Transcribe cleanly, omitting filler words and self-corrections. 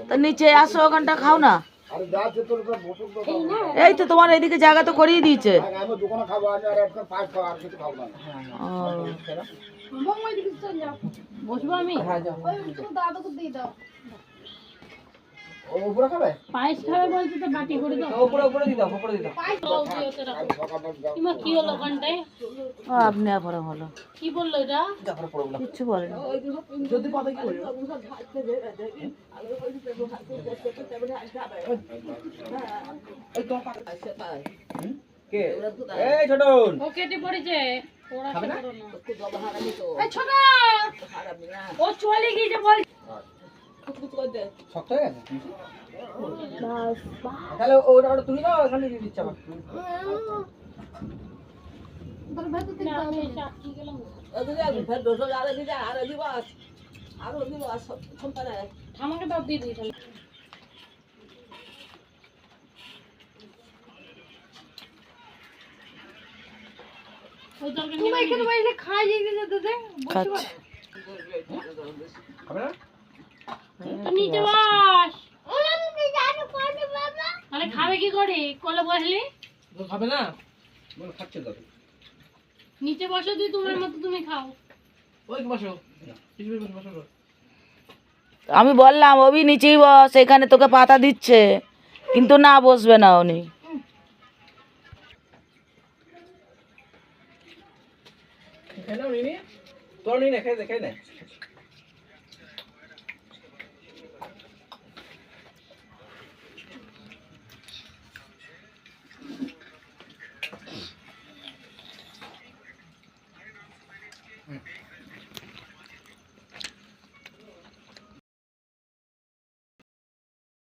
তা নিচে আসো, ওখানটা খাও না। এই তো তোমার এইদিকে জায়গা তো করিয়ে দিয়েছে। বসবো আমি। পায়েস খাবে বলছে তো বাটি করে দাও। কি হলো ওখানটায়? আপনি পরে হলো কি বললো এটা? কিচ্ছু বলেনি। ও কেটে পড়েছে। ও চলে গিয়েছে বল। শক্ত হয়ে গেছে তাহলে ওটা তুলে দাও, এখানে দিয়ে দিচ্ছি আবার। আমাকে দাও, দিয়ে দিই তাহলে। তুমি এখানে বসে খাইয়ে দিলে দাদা। খাচ্ছি। হবে না? তো নিচে বস। তাহলে খাবে কি করে? কোলে বসলি খাবে না? বল খাচ্ছে তো। নিচে বসো, তুই তোমার মতো তুমি খাও। ওই বসো, বসো। আমি বললাম অভি নিচেই বস, এখানে তোকে পাতা দিচ্ছে, কিন্তু না, বসবে না উনি। খেয়ে নাও নিনি, তোর নিনে খেয়ে দে, খেয়ে নে।